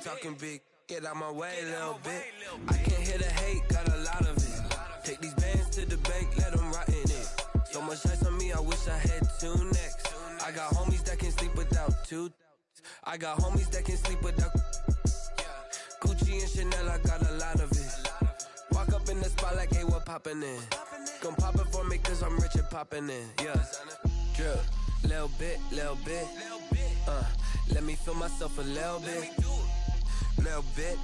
talking big, get out my way a little bit. I can't hear the hate, got a lot of it. Take these bands to the bank, let them rot in it. So much ice on me, I wish I had 2 necks. I got homies that can sleep without 2. I got homies that can sleep without Gucci and Chanel, I got a lot of it. Walk up in the spot like, hey, what poppin' in? Gon' pop it for me cause I'm rich and poppin' in. Yeah, drip, little bit. Let me feel myself a little bit. Little bit.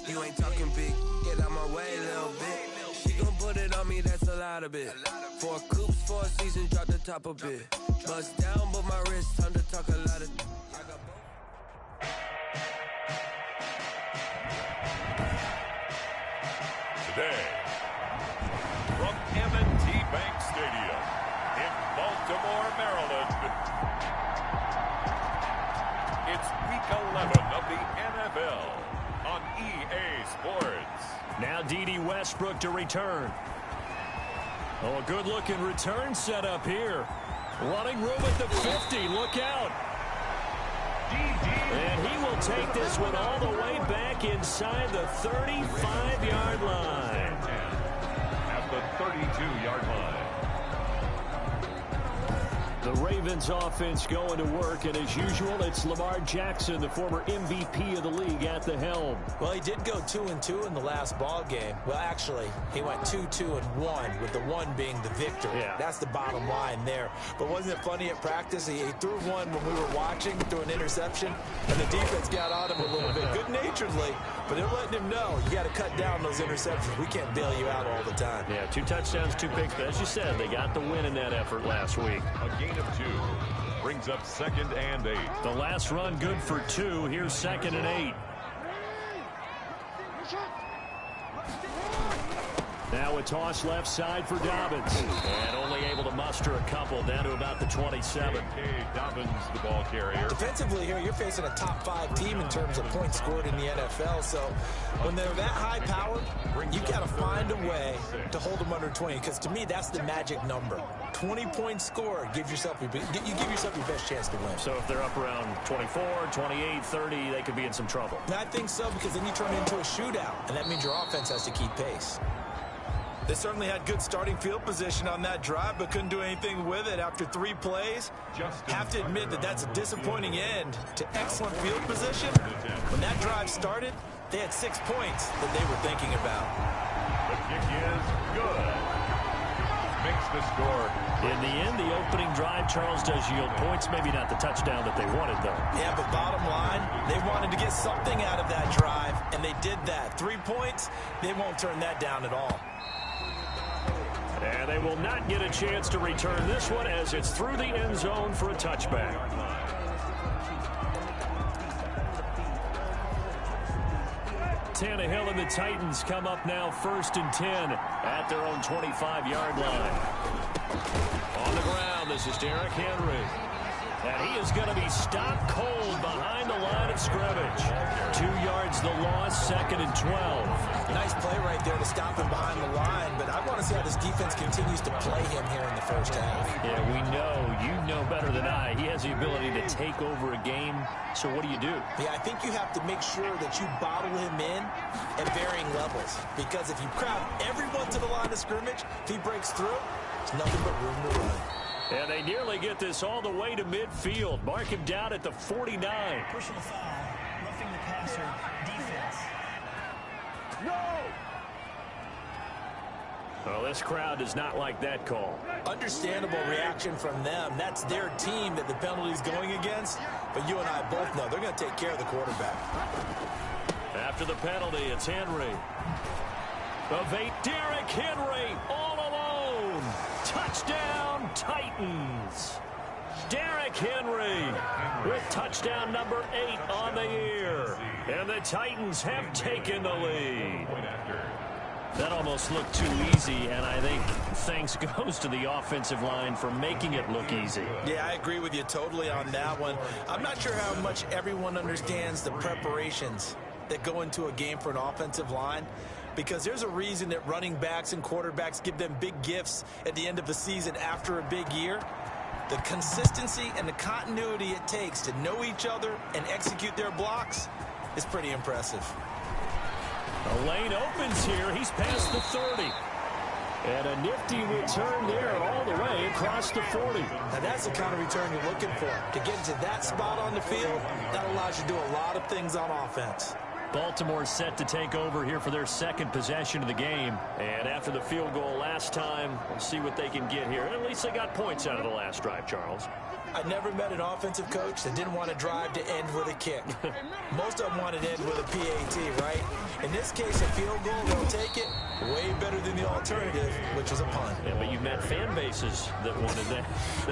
You ain't talking big, get out my way a little bit. She gon' put it on me, that's a lot of it. 4 coops, 4 seasons, drop the top a bit. Bust down, but my wrist, time to talk a lot of. Today, from M&T Bank Stadium in Baltimore, Maryland, it's Week 11 of the NFL on EA Sports. Now D.D. Westbrook to return. Oh, a good-looking return set up here. Running room at the 50. Look out. And he will take this one all the way back inside the 35-yard line. At the 32-yard line. The Ravens offense going to work, and as usual, it's Lamar Jackson, the former MVP of the league, at the helm. Well, he did go 2-2 in the last ball game. Well, actually, he went 2-2-1, with the 1 being the victory. Yeah. That's the bottom line there. But wasn't it funny at practice? He threw one when we were watching, threw an interception, and the defense got on him a little bit, good-naturedly, but they're letting him know, you got to cut down those interceptions. We can't bail you out all the time. Yeah, 2 touchdowns, 2 picks. But as you said, they got the win in that effort last week. A gain of 2 brings up 2nd and 8. The last run good for 2. Here's 2nd and 8. Now a toss left side for Dobbins. And only able to muster a couple down to about the 27. Dobbins, the ball carrier. Defensively here, you're facing a top 5 team in terms of points scored in the NFL. So when they're that high powered, you got to find a way to hold them under 20. Because to me, that's the magic number. 20 points scored, you give yourself your best chance to win. So if they're up around 24, 28, 30, they could be in some trouble. And I think so, because then you turn it into a shootout, and that means your offense has to keep pace. They certainly had good starting field position on that drive, but couldn't do anything with it after 3 plays. Have to admit that that's a disappointing end to excellent field position. When that drive started, they had 6 points that they were thinking about. The kick is good. Makes the score. In the end, the opening drive, Charles, does yield points. Maybe not the touchdown that they wanted, though. Yeah, but bottom line, they wanted to get something out of that drive, and they did that. 3 points, they won't turn that down at all. And they will not get a chance to return this one as it's through the end zone for a touchback. Tannehill and the Titans come up now 1st and 10 at their own 25-yard line. On the ground, this is Derrick Henry. And he is going to be stopped cold behind the line of scrimmage. 2 yards the loss, 2nd and 12. Nice play right there to stop him behind the line, but I want to see how this defense continues to play him here in the first half. Yeah, we know, you know better than I, he has the ability to take over a game, so what do you do? Yeah, I think you have to make sure that you bottle him in at varying levels, because if you crowd everyone to the line of scrimmage, if he breaks through, there's nothing but room to run. And they nearly get this all the way to midfield. Mark him down at the 49. Personal foul, roughing the passer, defense. No! Well, this crowd does not like that call. Understandable reaction from them. That's their team that the penalty's going against. But you and I both know they're going to take care of the quarterback. After the penalty, it's Henry. Evade Derrick Henry all alone. Touchdown, Titans. Derrick Henry with touchdown number 8 on the year. And the Titans have taken the lead. That almost looked too easy, and I think thanks goes to the offensive line for making it look easy. Yeah, I agree with you totally on that one. I'm not sure how much everyone understands the preparations that go into a game for an offensive line, because there's a reason that running backs and quarterbacks give them big gifts at the end of the season after a big year. The consistency and the continuity it takes to know each other and execute their blocks, is pretty impressive. The lane opens here. He's past the 30. And a nifty return there all the way across the 40. Now that's the kind of return you're looking for. To get into that spot on the field, that allows you to do a lot of things on offense. Baltimore set to take over here for their second possession of the game. And after the field goal last time, we'll see what they can get here. At least they got points out of the last drive, Charles. I never met an offensive coach that didn't want to drive to end with a kick. Most of them wanted to end with a PAT, right? In this case, a field goal, they'll take it way better than the alternative, which is a punt. Yeah, but you've met fan bases that wanted that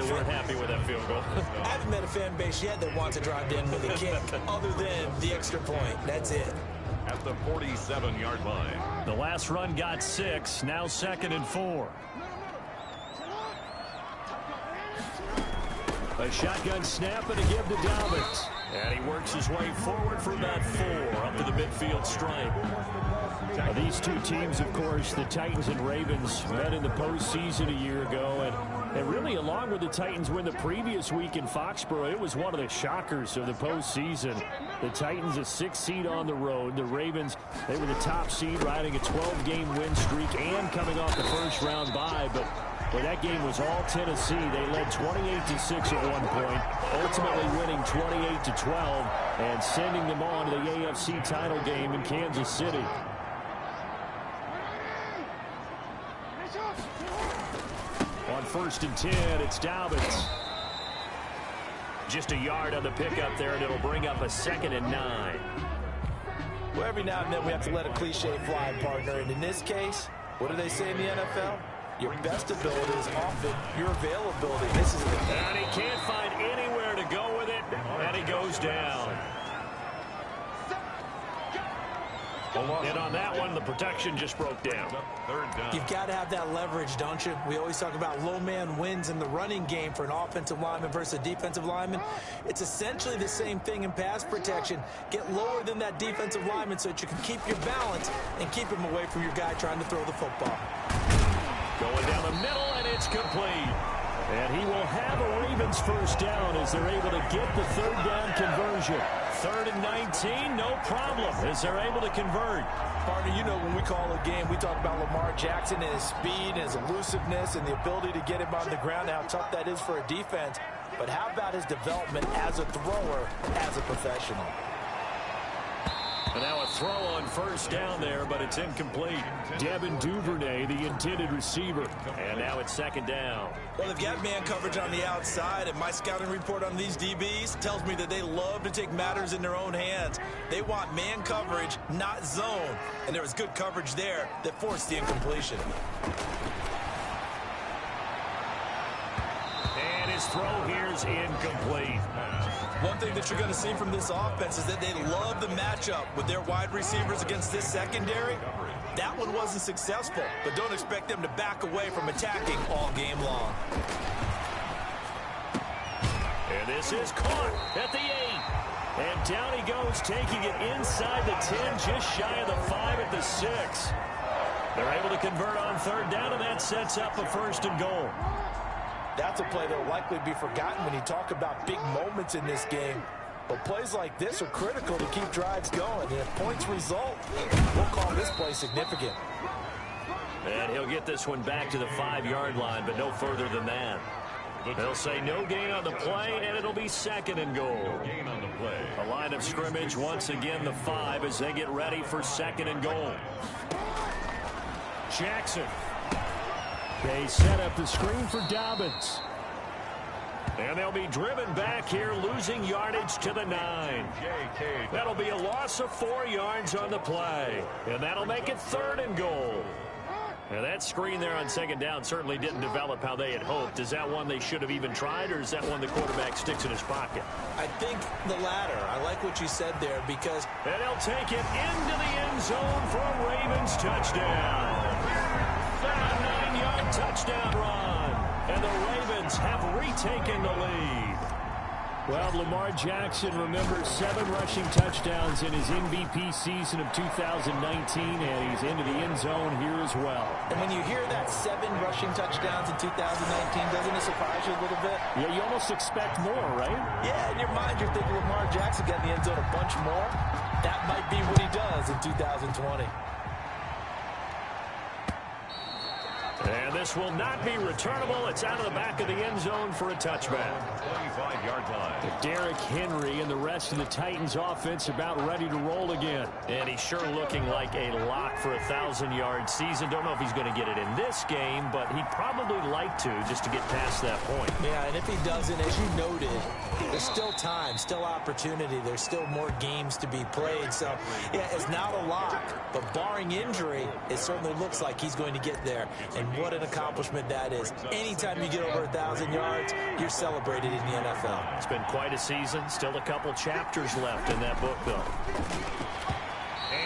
weren't happy with that field goal. I haven't met a fan base yet that wants to drive to end with a kick, other than the extra point. That's it. At the 47-yard line. The last run got 6, now 2nd and 4. A shotgun snap and a give to Dobbins. And he works his way forward for about 4 up to the midfield stripe. Now, these two teams, of course, the Titans and Ravens, met in the postseason a year ago. And really, along with the Titans win the previous week in Foxborough, it was one of the shockers of the postseason. The Titans, a 6th seed on the road. The Ravens, they were the top seed, riding a 12-game win streak and coming off the first-round bye. But well, that game was all Tennessee. They led 28-6 at one point, ultimately winning 28-12 and sending them on to the AFC title game in Kansas City. On 1st and 10, it's Dobbins. Just a yard on the pickup there, and it'll bring up a 2nd and 9. Well, every now and then we have to let a cliche fly, partner. And in this case, what do they say in the NFL? Your best ability is often your availability. This is and he can't find anywhere to go with it, and he goes down. And on that one, the protection just broke down. You've got to have that leverage, don't you? We always talk about low man wins in the running game for an offensive lineman versus a defensive lineman. It's essentially the same thing in pass protection. Get lower than that defensive lineman so that you can keep your balance and keep him away from your guy trying to throw the football. Going down the middle, and it's complete. And he will have a Ravens first down as they're able to get the 3rd down conversion. 3rd and 19, no problem, as they're able to convert. Partner, you know when we call a game, we talk about Lamar Jackson and his speed and his elusiveness and the ability to get him on the ground, how tough that is for a defense. But how about his development as a thrower, as a professional? And now a throw on 1st down there, but it's incomplete. Devin Duvernay, the intended receiver. And now it's 2nd down. Well, they've got man coverage on the outside, and my scouting report on these DBs tells me that they love to take matters in their own hands. They want man coverage, not zone. And there was good coverage there that forced the incompletion. And his throw here is incomplete. One thing that you're going to see from this offense is that they love the matchup with their wide receivers against this secondary. That one wasn't successful, but don't expect them to back away from attacking all game long. And this is caught at the 8. And down he goes, taking it inside the 10, just shy of the 5 at the 6. They're able to convert on 3rd down, and that sets up a 1st and goal. That's a play that will likely be forgotten when you talk about big moments in this game. But plays like this are critical to keep drives going. And if points result, we'll call this play significant. And he'll get this one back to the 5-yard line, but no further than that. They'll say no gain on the play, and it'll be 2nd and goal. No gain on the play. A line of scrimmage, once again the 5 as they get ready for 2nd and goal. Jackson. They set up the screen for Dobbins. And they'll be driven back here, losing yardage to the 9. That'll be a loss of 4 yards on the play. And that'll make it 3rd and goal. And that screen there on 2nd down certainly didn't develop how they had hoped. Is that one they should have even tried, or is that one the quarterback sticks in his pocket? I think the latter. I like what you said there because... And they'll take it into the end zone for a Ravens touchdown. That 9-yard touchdown run. And the Ravens have retaken the lead. Well, Lamar Jackson, remember, 7 rushing touchdowns in his MVP season of 2019, and he's into the end zone here as well. And when you hear that 7 rushing touchdowns in 2019, doesn't it surprise you a little bit? Yeah, you almost expect more, right? Yeah, in your mind, you're thinking Lamar Jackson got in the end zone a bunch more. that might be what he does in 2020. And this will not be returnable. It's out of the back of the end zone for a touchback. 25-yard line. Derrick Henry and the rest of the Titans offense about ready to roll again. And he's sure looking like a lock for a 1,000-yard season. Don't know if he's going to get it in this game, but he'd probably like to just to get past that point. Yeah, and if he doesn't, as you noted, there's still time, still opportunity. There's still more games to be played. So, yeah, it's not a lock, but barring injury, it certainly looks like he's going to get there. And what an accomplishment that is. Anytime you get over 1,000 yards, you're celebrated in the NFL. It's been quite a season. Still a couple chapters left in that book, though.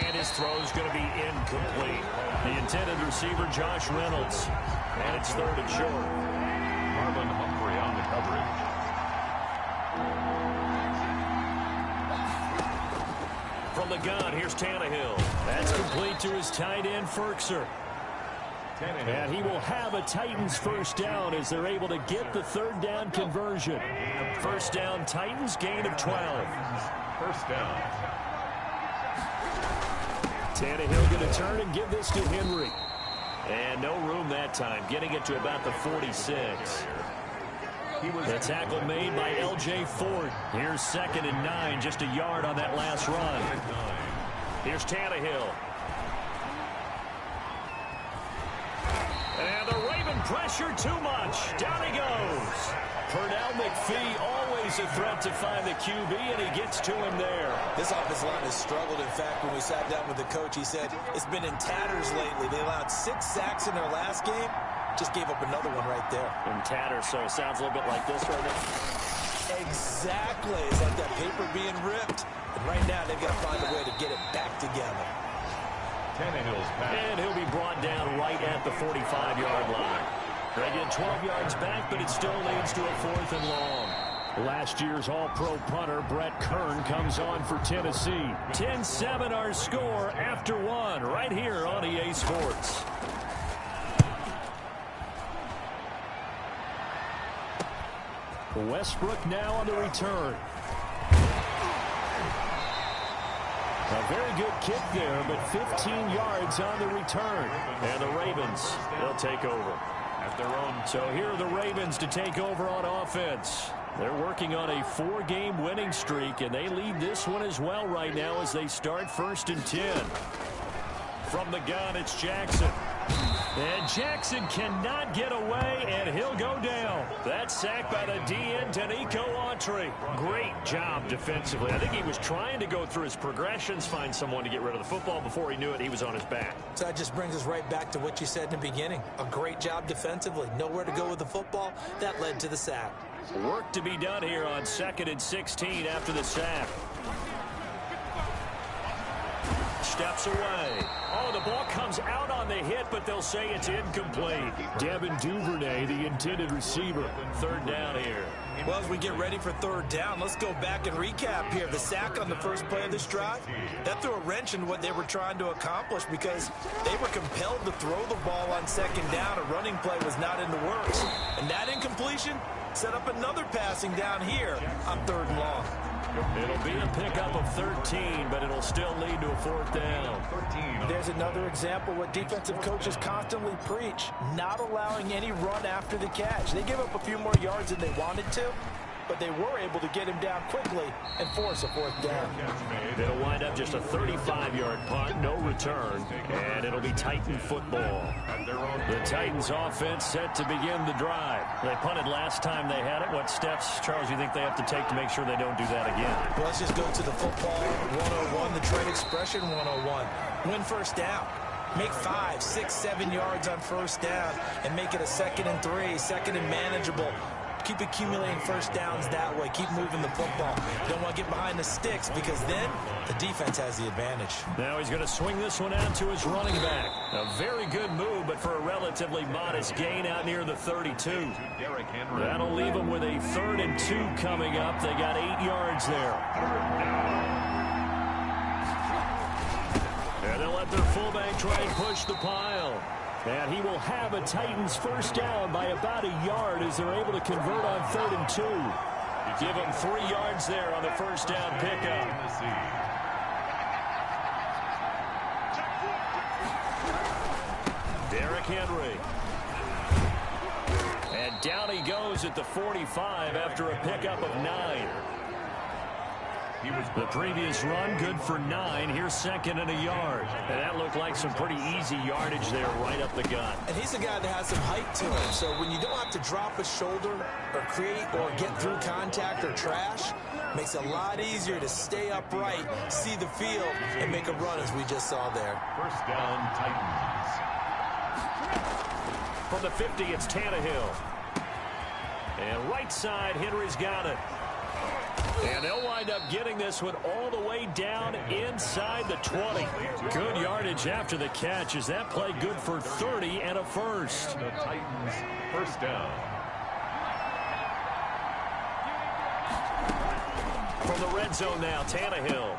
And his throw is going to be incomplete. The intended receiver, Josh Reynolds. And it's 3rd and short. Marlon Humphrey on the coverage. From the gun, here's Tannehill. That's complete to his tight end, Firkser. And he will have a Titans first down as they're able to get the 3rd down conversion. First down, Titans, gain of 12. First down. Tannehill going to turn and give this to Henry. And no room that time, getting it to about the 46. The tackle made by L.J. Ford. Here's 2nd and 9, just a yard on that last run. Here's Tannehill. And the Raven pressure too much. Down he goes. Pernell McPhee, always a threat to find the QB, and he gets to him there. This offensive line has struggled. In fact, when we sat down with the coach, he said it's been in tatters lately. They allowed 6 sacks in their last game. Just gave up another one right there. In tatters, so it sounds a little bit like this right now. Exactly. It's like that paper being ripped. And right now, they've got to find a way to get it back together. And he'll be brought down right at the 45-yard line. They get 12 yards back, but it still leads to a 4th and long. Last year's All-Pro punter, Brett Kern, comes on for Tennessee. 10-7 our score after 1 right here on EA Sports. Westbrook now on the return. A very good kick there, but 15 yards on the return. And the Ravens, they'll take over at their own. So here are the Ravens to take over on offense. They're working on a 4-game winning streak, and they lead this one as well right now as they start 1st and 10. From the gun, it's Jackson. And Jackson cannot get away, and he'll go down. That's sacked by the DN, Danico Autry. Great job defensively. I think he was trying to go through his progressions, find someone to get rid of the football. Before he knew it, he was on his back. So that just brings us right back to what you said in the beginning. A great job defensively. Nowhere to go with the football. That led to the sack. Work to be done here on 2nd and 16 after the sack. Steps away. Oh, the ball comes out on the hit, but they'll say it's incomplete. Devin Duvernay, the intended receiver. 3rd down here. Well, as we get ready for 3rd down, let's go back and recap here. The sack on the first play of this drive, that threw a wrench in what they were trying to accomplish because they were compelled to throw the ball on 2nd down. A running play was not in the works. And that incompletion set up another passing down here on 3rd and long. It'll be a pickup of 13, but it'll still lead to a 4th down. There's another example what defensive coaches constantly preach, not allowing any run after the catch. They gave up a few more yards than they wanted to, but they were able to get him down quickly and force a 4th down. It'll wind up just a 35-yard punt, no return, and it'll be Titan football. The Titans offense set to begin the drive. They punted last time they had it. What steps, Charles, do you think they have to take to make sure they don't do that again? Well, let's just go to the football 101, the trade expression 101. Win first down. Make 5, 6, 7 yards on first down and make it a 2nd and 3, 2nd and manageable. Keep accumulating first downs that way. Keep moving the football. Don't want to get behind the sticks because then the defense has the advantage. Now he's going to swing this one out to his running back. A very good move, but for a relatively modest gain out near the 32. That'll leave him with a 3rd and 2 coming up. They got 8 yards there. And they'll let their fullback try and push the pile. And he will have a Titans first down by about a yard as they're able to convert on 3rd and 2. Give him 3 yards there on the first down pickup. Derrick Henry. And down he goes at the 45 after a pickup of 9. The previous run, good for 9. Here's second and a yard. And that looked like some pretty easy yardage there right up the gut. And he's a guy that has some height to him. So when you don't have to drop a shoulder or create or get through contact or trash, makes it a lot easier to stay upright, see the field, and make a run as we just saw there. First down, Titans. From the 50, it's Tannehill. And right side, Henry's got it. And they'll wind up getting this one all the way down inside the 20. Good yardage after the catch. Is that play good for 30 and a first? The Titans, first down. From the red zone now, Tannehill.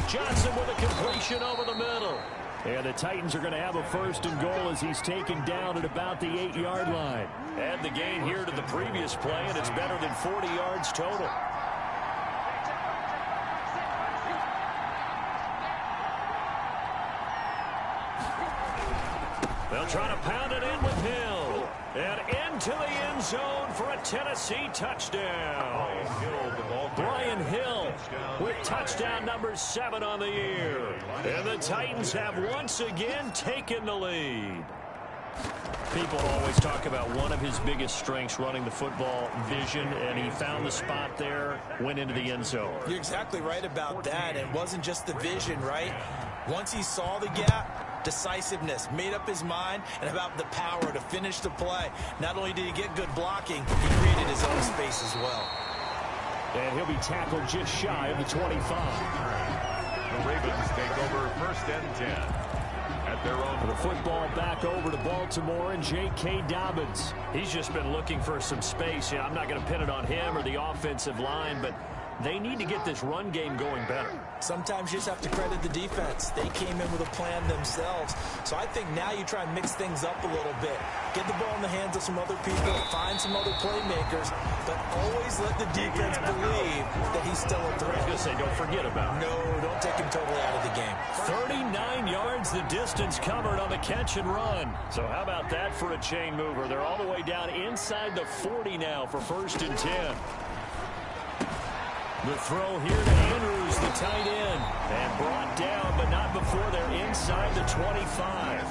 Johnson with a completion over the middle. And the Titans are going to have a first and goal as he's taken down at about the 8-yard line. Add the gain here to the previous play, and it's better than 40 yards total. They'll try to pound it in with Hill. And into the end zone for a Tennessee touchdown. Brian Hill with touchdown number 7 on the year. And the Titans have once again taken the lead. People always talk about one of his biggest strengths running the football, vision, and he found the spot there, went into the end zone. You're exactly right about that. It wasn't just the vision, right? Once he saw the gap, decisiveness, made up his mind, and about the power to finish the play. Not only did he get good blocking, he created his own space as well. And he'll be tackled just shy of the 25. The Ravens take over first and 10. At their own. The football back over to Baltimore and J.K. Dobbins. He's just been looking for some space. I'm not going to pin it on him or the offensive line, but they need to get this run game going better. Sometimes you just have to credit the defense. They came in with a plan themselves. So I think now you try and mix things up a little bit. Get the ball in the hands of some other people, find some other playmakers, but always let the defense believe that he's still a threat. I was going to say, don't forget about it. No, don't take him totally out of the game. 39 yards the distance covered on the catch and run. So how about that for a chain mover? They're all the way down inside the 40 now for first and 10. The throw here to Andrews, the tight end, and brought down, but not before they're inside the 25.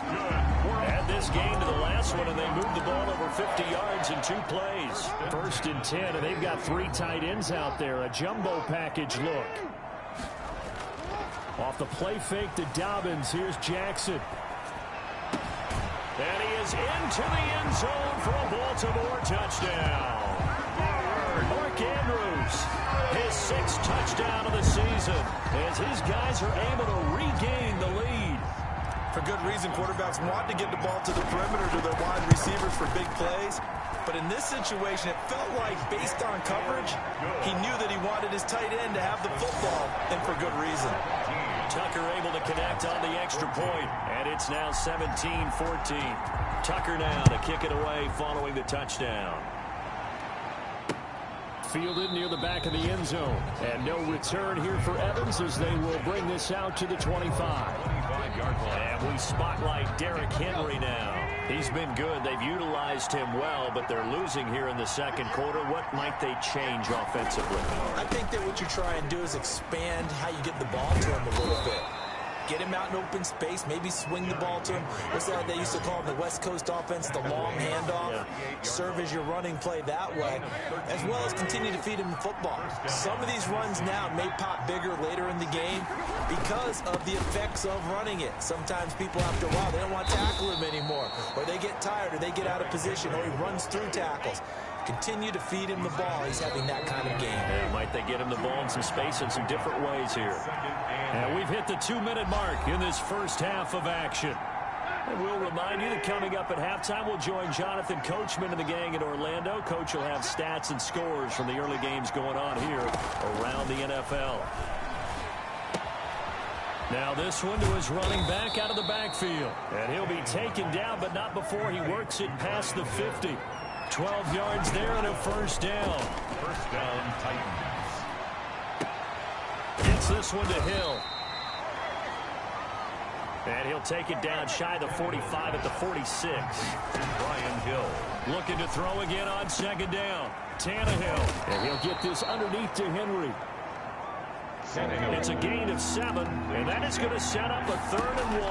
Add this game to the last one, and they moved the ball over 50 yards in 2 plays. First and 10, and they've got 3 tight ends out there. A jumbo package look. Off the play fake to Dobbins, here's Jackson. And he is into the end zone for a Baltimore touchdown. Mark Andrews, his 6th touchdown of the season, as his guys are able to regain the lead. For good reason, quarterbacks want to get the ball to the perimeter to their wide receivers for big plays. But in this situation, it felt like, based on coverage, he knew that he wanted his tight end to have the football, and for good reason. Tucker able to connect on the extra point, and it's now 17-14. Tucker now to kick it away following the touchdown. Fielded near the back of the end zone. And no return here for Evans as they will bring this out to the 25. And we spotlight Derrick Henry now. He's been good. They've utilized him well, but they're losing here in the second quarter. What might they change offensively? I think that what you try and do is expand how you get the ball to him a little bit. Get him out in open space, maybe swing the ball to him. What's that they used to call in the West Coast offense, the long handoff? Yeah. Serve as your running play that way, as well as continue to feed him the football. Some of these runs now may pop bigger later in the game because of the effects of running it. Sometimes people, after a while, they don't want to tackle him anymore, or they get tired, or they get out of position, or he runs through tackles. Continue to feed him the ball. He's having that kind of game. Hey, might they get him the ball in some space in some different ways here. And we've hit the 2-minute mark in this first half of action. And we'll remind you that coming up at halftime, we'll join Jonathan Coachman and the gang in Orlando. Coach will have stats and scores from the early games going on here around the NFL. Now this one to his running back out of the backfield. And he'll be taken down, but not before he works it past the 50. 12 yards there and a first down. First down, Titans. Gets this one to Hill. And he'll take it down shy of the 45 at the 46. Brian Hill. Looking to throw again on second down. Tannehill. And he'll get this underneath to Henry. It's a gain of 7, and that is going to set up a 3rd and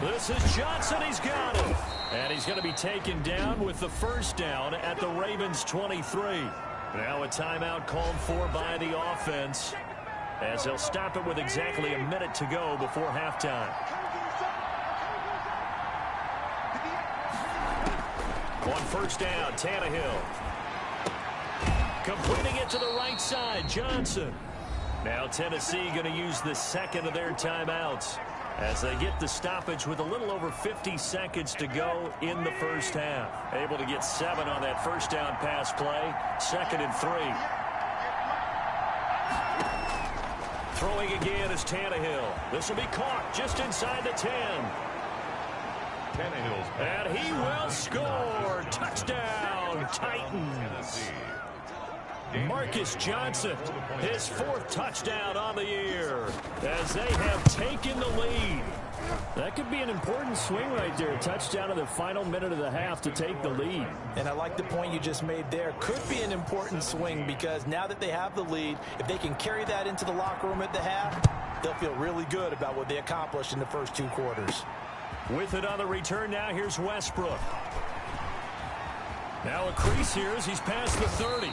1. This is Johnson. He's got it. And he's going to be taken down with the first down at the Ravens 23. Now a timeout called for by the offense, as they'll stop it with exactly a minute to go before halftime. On first down, Tannehill. Completing it to the right side, Johnson. Now Tennessee going to use the second of their timeouts as they get the stoppage with a little over 50 seconds to go in the first half. Able to get 7 on that first down pass play. 2nd and 3. Throwing again is Tannehill. This will be caught just inside the 10. And he will score. Touchdown, Titans. Marcus Johnson, his 4th touchdown on the year, as they have taken the lead. That could be an important swing right there. Touchdown in the final minute of the half to take the lead. And I like the point you just made there. Could be an important swing because now that they have the lead, if they can carry that into the locker room at the half, they'll feel really good about what they accomplished in the first 2 quarters. With it on the return now, here's Westbrook. Now a crease here as he's past the 30.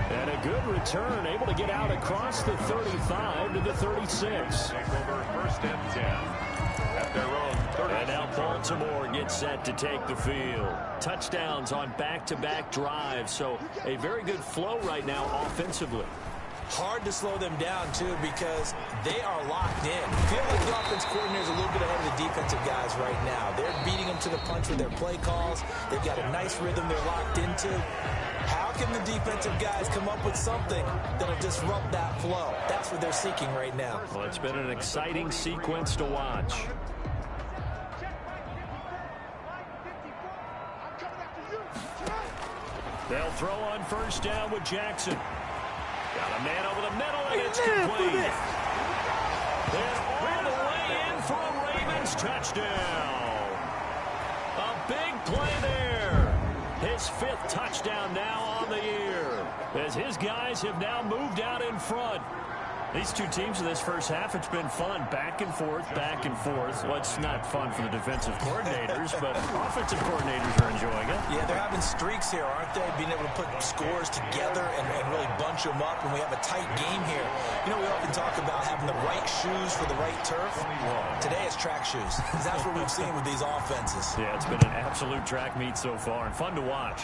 And a good return, able to get out across the 35 to the 36. Take over 1st and 10 at their own 30. And now Baltimore gets set to take the field. Touchdowns on back-to-back drives, so a very good flow right now offensively. Hard to slow them down, too, because they are locked in. Feel like the offense coordinator is a little bit ahead of the defensive guys right now. They're beating them to the punch with their play calls. They've got a nice rhythm they're locked into. How can the defensive guys come up with something that'll disrupt that flow? That's what they're seeking right now. Well, it's been an exciting sequence to watch. They'll throw on first down with Jackson. Got a man over the middle, and it's complete. And all the way in for a Ravens touchdown. A big play there. His 5th touchdown now on the year, as his guys have now moved out in front. These 2 teams in this first half, it's been fun. Back and forth, back and forth. Well, it's not fun for the defensive coordinators, but offensive coordinators are enjoying it. Yeah, they're having streaks here, aren't they? Being able to put scores together and really bunch them up, and we have a tight game here. You know, we often talk about having the right shoes for the right turf. Today it's track shoes. That's what we've seen with these offenses. Yeah, it's been an absolute track meet so far, and fun to watch.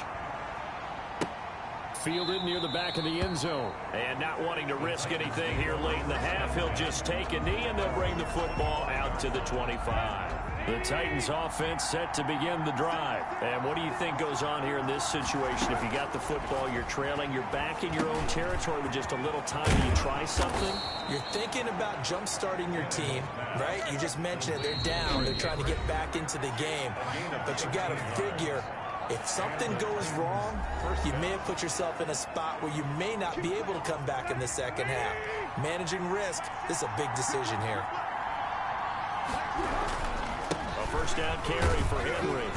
Fielded near the back of the end zone. And not wanting to risk anything here late in the half, he'll just take a knee, and they'll bring the football out to the 25. The Titans offense set to begin the drive. And what do you think goes on here in this situation? If you got the football, you're trailing, you're back in your own territory with just a little time. Do you try something? You're thinking about jump-starting your team, right? You just mentioned it. They're down. They're trying to get back into the game. But you got to figure, if something goes wrong, you may have put yourself in a spot where you may not be able to come back in the second half. Managing risk, this is a big decision here. A first down carry for Henry.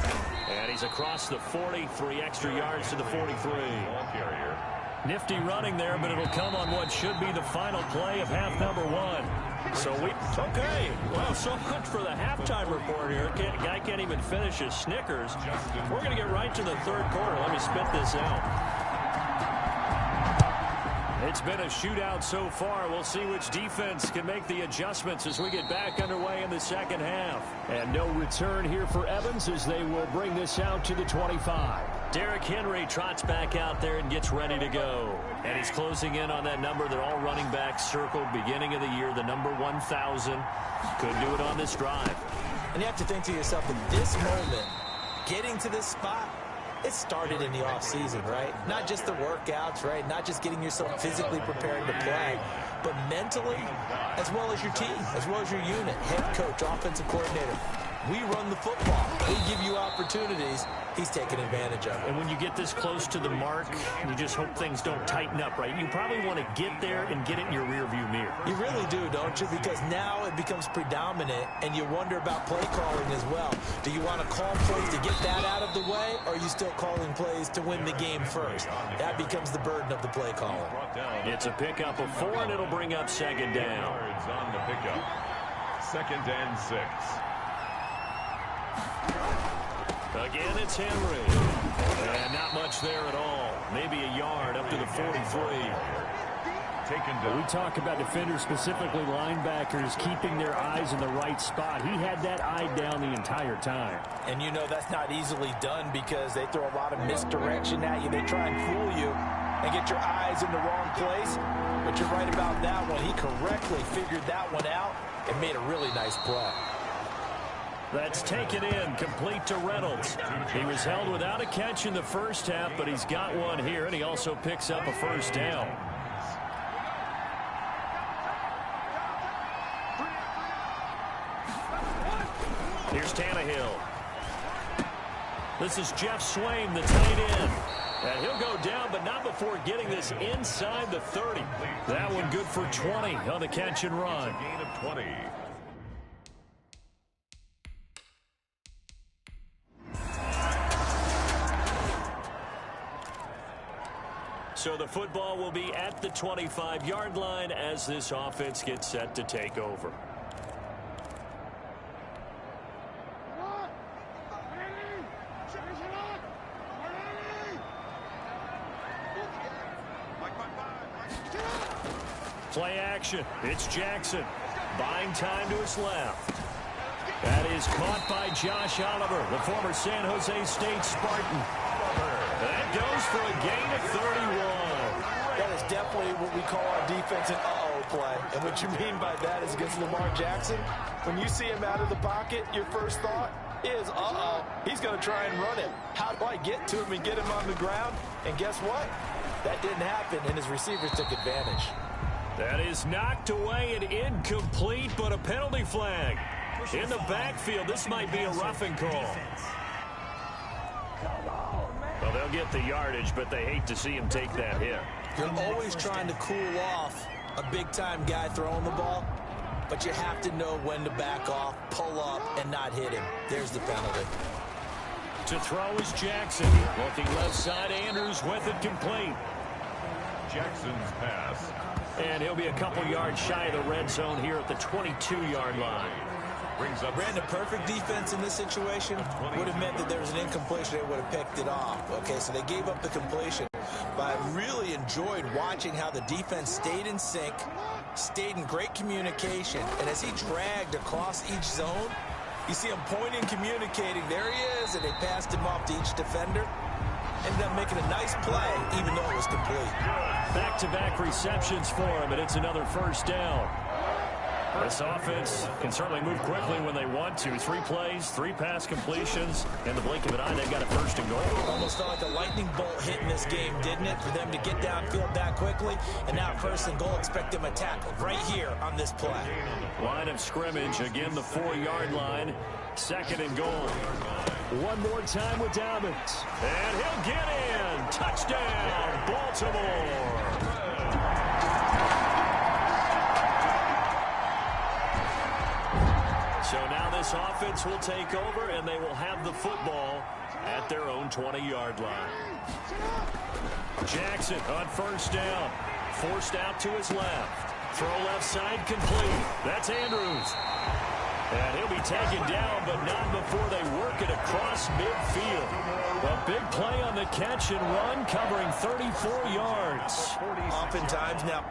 And he's across the 40, 3 extra yards to the 43. Nifty running there, but it'll come on what should be the final play of half number 1. So okay, well, so much for the halftime report here. Guy can't even finish his Snickers. We're going to get right to the 3rd quarter. Let me spit this out. It's been a shootout so far. We'll see which defense can make the adjustments as we get back underway in the second half. And no return here for Evans as they will bring this out to the 25. Derrick Henry trots back out there and gets ready to go. And he's closing in on that number. They're all running back circled beginning of the year, the number 1,000. Could do it on this drive. And you have to think to yourself, at this moment, getting to this spot, it started in the offseason, right? Not just the workouts, right? Not just getting yourself physically prepared to play, but mentally, as well as your team, as well as your unit, head coach, offensive coordinator. We run the football. We give you opportunities he's taking advantage of it. And when you get this close to the mark, you just hope things don't tighten up, right? You probably want to get there and get it in your rearview mirror. You really do, don't you? Because now it becomes predominant, and you wonder about play calling as well. Do you want to call plays to get that out of the way, or are you still calling plays to win the game first? That becomes the burden of the play caller. It's a pickup of 4, and it'll bring up second down. On the pickup. 2nd and 6. Again, it's Henry. And not much there at all. Maybe a yard up to the 43. We talk about defenders, specifically linebackers, keeping their eyes in the right spot. He had that eye down the entire time. And you know that's not easily done because they throw a lot of misdirection at you. They try and fool you and get your eyes in the wrong place. But you're right about that one. He correctly figured that one out and made a really nice play. That's taken in, complete to Reynolds. He was held without a catch in the first half, but he's got one here, and he also picks up a first down. Here's Tannehill. This is Jeff Swain, the tight end. And he'll go down, but not before getting this inside the 30. That one good for 20 on the catch and run. Gain of 20. So the football will be at the 25-yard line as this offense gets set to take over. Play action. It's Jackson. Buying time to his left. That is caught by Josh Oliver, the former San Jose State Spartan. That goes for a gain of 31. That is definitely what we call our defense an uh-oh play. And what you mean by that is against Lamar Jackson, when you see him out of the pocket, your first thought is, uh-oh, he's going to try and run it. How do I get to him and get him on the ground? And guess what? That didn't happen, and his receivers took advantage. That is knocked away and incomplete, but a penalty flag. In the backfield, this might be a roughing call. Well, they'll get the yardage, but they hate to see him take that hit. You're always trying to cool off a big-time guy throwing the ball, but you have to know when to back off, pull up, and not hit him. There's the penalty. To throw is Jackson. Looking left side, Andrews with it complete. Jackson's pass. And he'll be a couple yards shy of the red zone here at the 22-yard line. Brings up Brandon, perfect defense in this situation would have meant that there was an incompletion. They would have picked it off. Okay, so they gave up the completion. But I really enjoyed watching how the defense stayed in sync, stayed in great communication. And as he dragged across each zone, you see him pointing, communicating. There he is, and they passed him off to each defender. Ended up making a nice play, even though it was complete. Back-to-back receptions for him, and it's another first down. This offense can certainly move quickly when they want to. 3 plays, 3 pass completions. In the blink of an eye, they've got a first and goal. Almost felt like a lightning bolt hit in this game, didn't it? For them to get downfield that quickly. And now first and goal, expect them to tackle right here on this play. Line of scrimmage, again the 4-yard line. 2nd and goal. One more time with Dobbins. And he'll get in. Touchdown, Baltimore. So now this offense will take over, and they will have the football at their own 20-yard line. Jackson on first down. Forced out to his left. Throw left side complete. That's Andrews. And he'll be taken down, but not before they work it across midfield. A big play on the catch and run, covering 34 yards. Oftentimes now.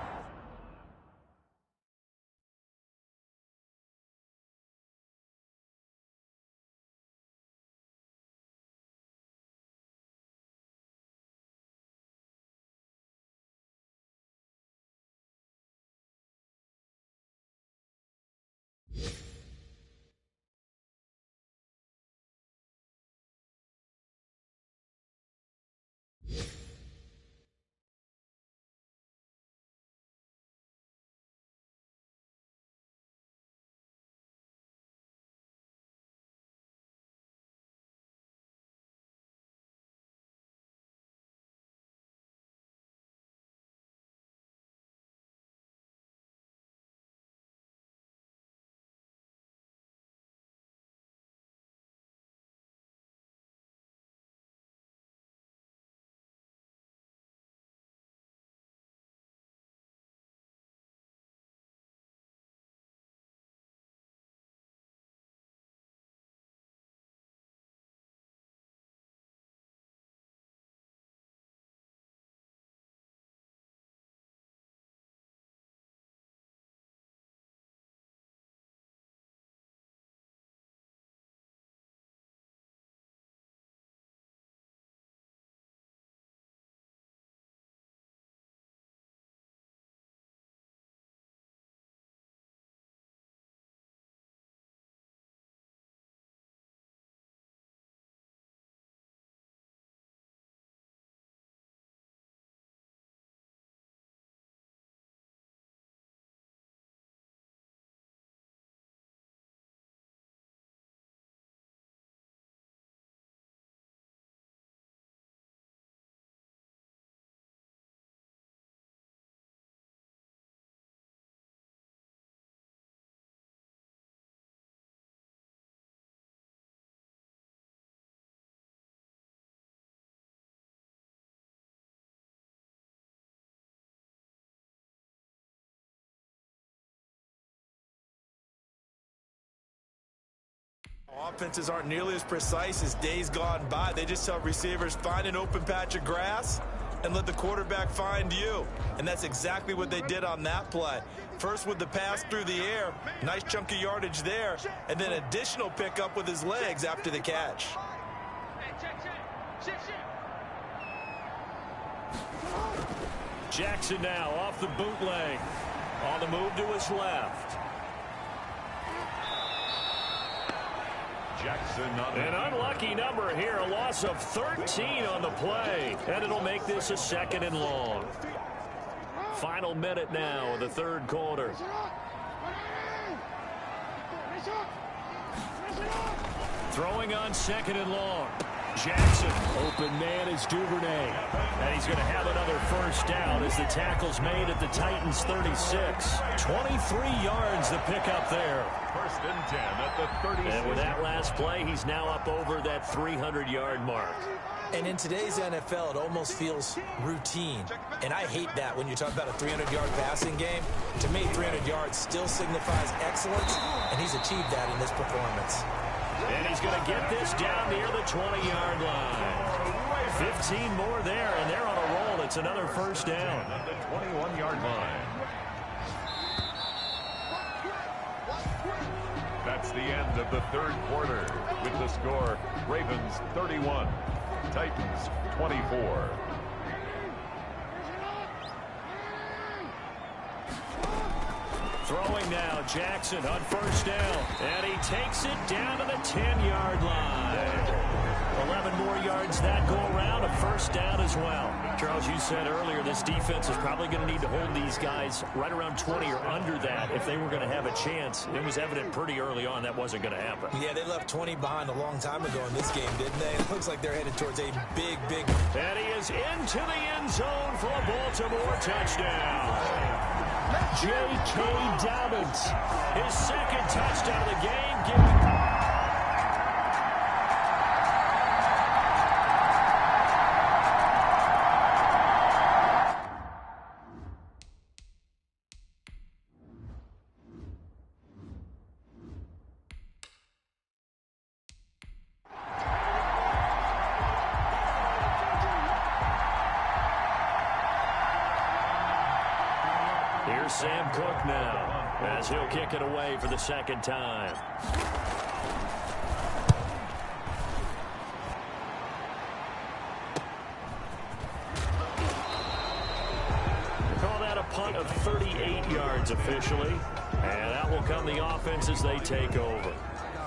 Offenses aren't nearly as precise as days gone by. They just tell receivers, find an open patch of grass and let the quarterback find you. And that's exactly what they did on that play. First with the pass through the air, nice chunk of yardage there, and then additional pickup with his legs after the catch. Jackson now off the bootleg. On the move to his left. Jackson An unlucky number here, a loss of 13 on the play. And it'll make this a 2nd and long. Final minute now of the 3rd quarter. Throwing on 2nd and long. Jackson. Open man is Duvernay. And he's going to have another first down as the tackle's made at the Titans' 36. 23 yards to pick up there. 1st and 10 at the 36. And with that last play, he's now up over that 300-yard mark. And in today's NFL, it almost feels routine. And I hate that when you talk about a 300-yard passing game. To me, 300 yards still signifies excellence, and he's achieved that in this performance. And he's going to get this down near the 20-yard line. 15 more there, and they're on a roll. It's another first down. At the 21-yard line. That's the end of the 3rd quarter. With the score, Ravens 31, Titans 24. Throwing now, Jackson on first down. And he takes it down to the 10-yard line. 11 more yards that go around, a first down as well. Charles, you said earlier this defense is probably going to need to hold these guys right around 20 or under that if they were going to have a chance. It was evident pretty early on that wasn't going to happen. Yeah, they left 20 behind a long time ago in this game, didn't they? It looks like they're headed towards a big... And he is into the end zone for a Baltimore touchdown. J.K. Dobbins, his 2nd touchdown of the game. Here's Sam Cook now, as he'll kick it away for the 2nd time. Call that a punt of 38 yards officially, and that will come the offense as they take over.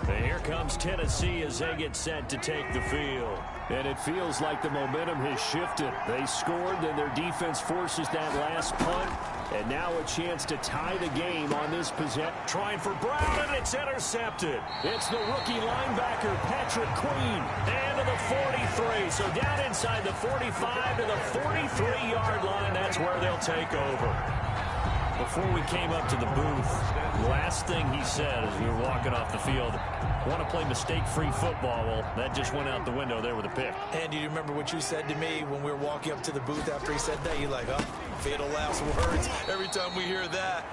And here comes Tennessee as they get set to take the field. And it feels like the momentum has shifted. They scored, then their defense forces that last punt. And now a chance to tie the game on this possession. Trying for Brown, and it's intercepted. It's the rookie linebacker, Patrick Queen. And to the 43. So down inside the 45 to the 43-yard line. That's where they'll take over. Before we came up to the booth, the last thing he said as we were walking off the field, want to play mistake-free football. Well, that just went out the window there with a pick. And do you remember what you said to me when we were walking up to the booth after he said that? You're like, oh, fatal last words. Every time we hear that,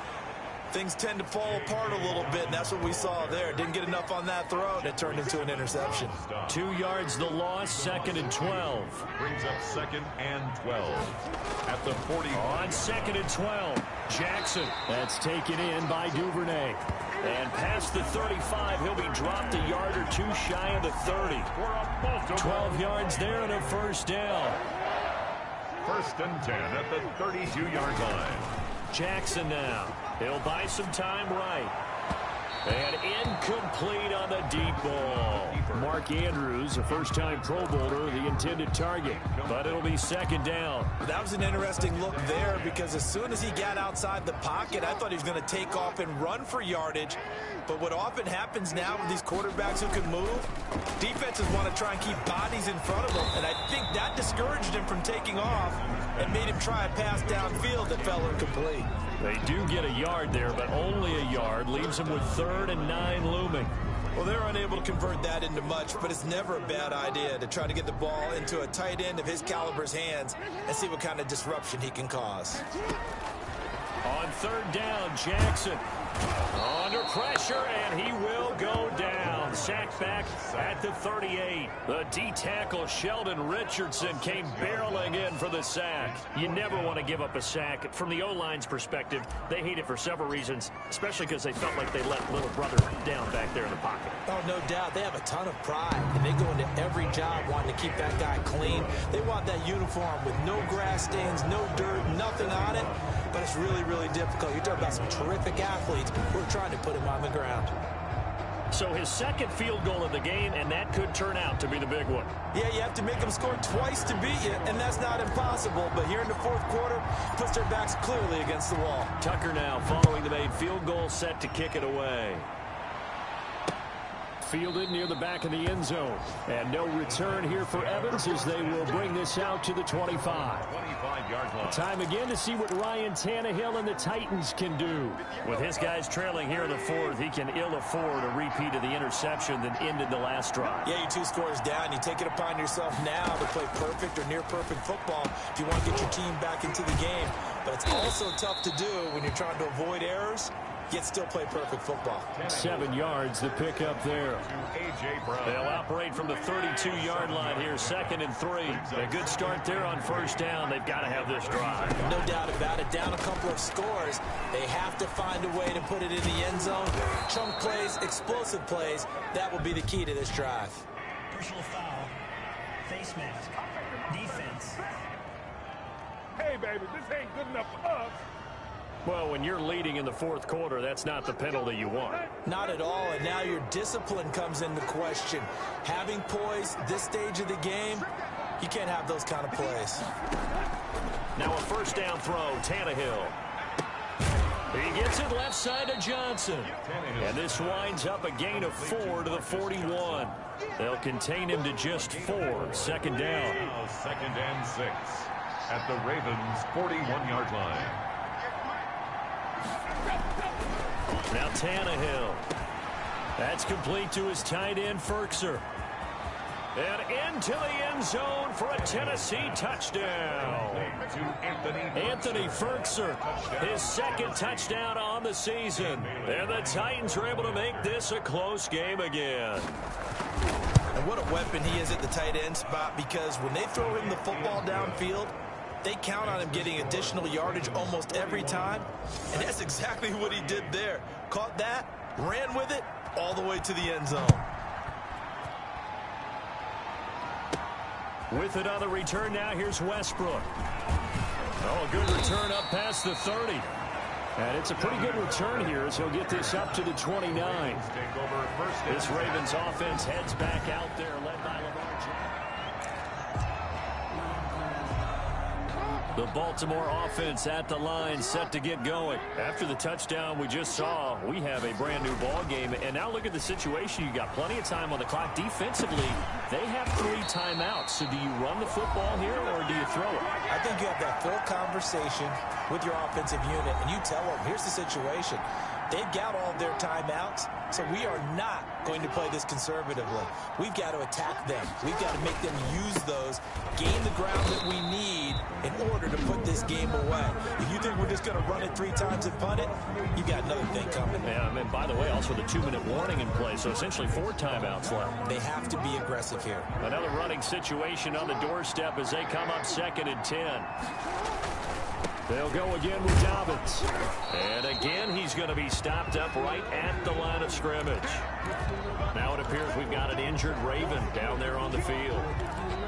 things tend to fall apart a little bit, and that's what we saw there. Didn't get enough on that throw, and it turned into an interception. 2 yards the loss, 2nd and 12. Brings up 2nd and 12. At the 40. On 2nd and 12, Jackson. That's taken in by Duvernay. And past the 35, he'll be dropped a yard or two shy of the 30. 12 yards there and a first down. 1st and 10 at the 32-yard line. Jackson now. He'll buy some time right. And incomplete on the deep ball. Mark Andrews, a first-time Pro Bowler, the intended target. But it'll be 2nd down. That was an interesting look there because as soon as he got outside the pocket, I thought he was going to take off and run for yardage. But what often happens now with these quarterbacks who can move, defenses want to try and keep bodies in front of them. And I think that discouraged him from taking off and made him try a pass downfield that fell incomplete. They do get a yard there, but only a yard. Leaves them with 3rd and 9 looming. Well, they're unable to convert that into much, but it's never a bad idea to try to get the ball into a tight end of his caliber's hands and see what kind of disruption he can cause. On 3rd down, Jackson under pressure, and he will go down. sacked back at the 38. The D-tackle Sheldon Richardson came barreling in for the sack. You never want to give up a sack. From the O-line's perspective, they hate it for several reasons, especially because they felt like they let little brother down back there in the pocket. Oh, no doubt. They have a ton of pride, and they go into every job wanting to keep that guy clean. They want that uniform with no grass stains, no dirt, nothing on it. But it's really, really difficult. You're talking about some terrific athletes who are trying to put him on the ground. So his second field goal of the game, and that could turn out to be the big one. Yeah, you have to make them score twice to beat you, and that's not impossible. But here in the fourth quarter, puts their backs clearly against the wall. Tucker now following the made field goal, set to kick it away. Fielded near the back of the end zone. And no return here for Evans as they will bring this out to the 25. 25-yard line. Time again to see what Ryan Tannehill and the Titans can do. With his guys trailing here in the fourth, he can ill afford a repeat of the interception that ended the last drive. Yeah, you 2 scores down. You take it upon yourself now to play perfect or near-perfect football if you want to get your team back into the game. But it's also tough to do when you're trying to avoid errors, yet still play perfect football. 7 yards the pick up there. They'll operate from the 32-yard line here, 2nd and 3. A good start there on first down. They've got to have this drive. No doubt about it. Down a couple of scores. They have to find a way to put it in the end zone. Chunk plays, explosive plays. That will be the key to this drive. Personal foul. Face mask. Defense. Hey, baby, this ain't good enough for us. Well, when you're leading in the fourth quarter, that's not the penalty you want. Not at all, and now your discipline comes into question. Having poise this stage of the game, you can't have those kind of plays. Now a first down throw, Tannehill. He gets it left side to Johnson. And this winds up a gain of 4 to the 41. They'll contain him to just 4. 2nd down. Now 2nd and 6 at the Ravens' 41-yard line. Now Tannehill. That's complete to his tight end, Firkser. And into the end zone for a Tennessee touchdown. Anthony Firkser, his 2nd touchdown on the season. And the Titans are able to make this a close game again. And what a weapon he is at the tight end spot, because when they throw him the football downfield, they count on him getting additional yardage almost every time. And that's exactly what he did there. Caught that, ran with it, all the way to the end zone. With it on the return now, here's Westbrook. Oh, a good return up past the 30. And it's a pretty good return here as he'll get this up to the 29. This Ravens offense heads back out there, led by Lamar Jackson. The Baltimore offense at the line, set to get going. After the touchdown we just saw, we have a brand new ball game. And now look at the situation. You got plenty of time on the clock. Defensively, they have 3 timeouts. So do you run the football here or do you throw it? I think you have that full conversation with your offensive unit, and you tell them, here's the situation. They've got all of their timeouts, so we are not going to play this conservatively. We've got to attack them. We've got to make them use those, gain the ground that we need in order to put this game away. If you think we're just going to run it 3 times and punt it, you've got another thing coming. Yeah, and by the way, also the 2-minute warning in play, so essentially 4 timeouts left. They have to be aggressive here. Another running situation on the doorstep as they come up 2nd and 10. They'll go again with Dobbins. And again, he's going to be stopped up right at the line of scrimmage. Now it appears we've got an injured Raven down there on the field.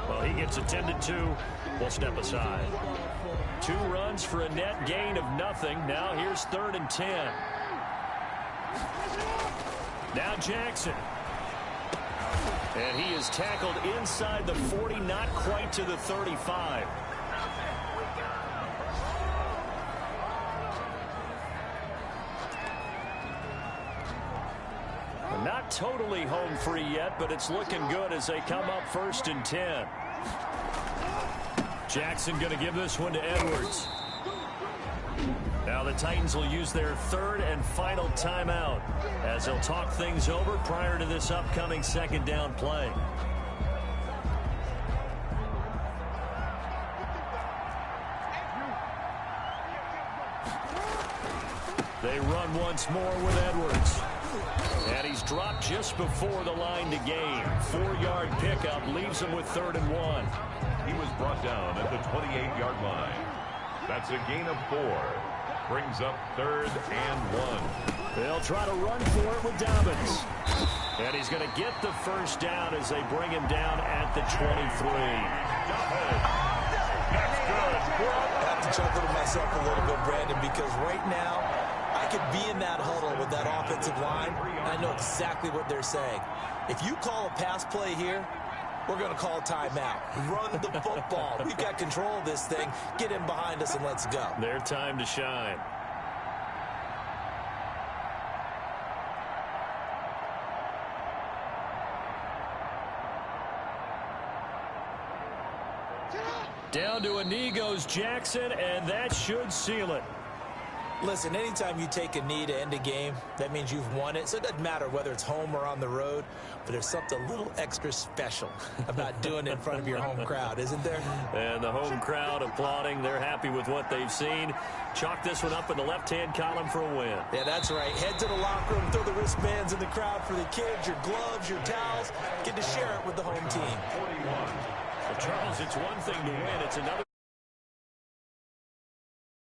Well, he gets attended to. We'll step aside. 2 runs for a net gain of nothing. Now here's 3rd and 10. Now Jackson. And he is tackled inside the 40, not quite to the 35. Not totally home free yet, but it's looking good as they come up 1st and 10. Jackson going to give this one to Edwards. Now the Titans will use their 3rd and final timeout as they'll talk things over prior to this upcoming 2nd down play. They run once more with Edwards. And he's dropped just before the line to gain. 4-yard pickup leaves him with 3rd and 1. He was brought down at the 28-yard line. That's a gain of 4. Brings up 3rd and 1. They'll try to run for it with Dobbins. And he's going to get the first down as they bring him down at the 23. That's good. I have to chuckle to myself a little bit, Brandon, because right now I could be in that huddle with that offensive line, and I know exactly what they're saying. If you call a pass play here, we're going to call a timeout. Run the football. We've got control of this thing. Get in behind us and let's go. Their time to shine. Down to a knee goes Jackson, and that should seal it. Listen, anytime you take a knee to end a game, that means you've won it. So it doesn't matter whether it's home or on the road, but there's something a little extra special about doing it in front of your home crowd, isn't there? And the home crowd applauding. They're happy with what they've seen. Chalk this one up in the left-hand column for a win. Yeah, that's right. Head to the locker room, throw the wristbands in the crowd for the kids, your gloves, your towels. Get to share it with the home team. Well, Charles, it's one thing to win. It's another.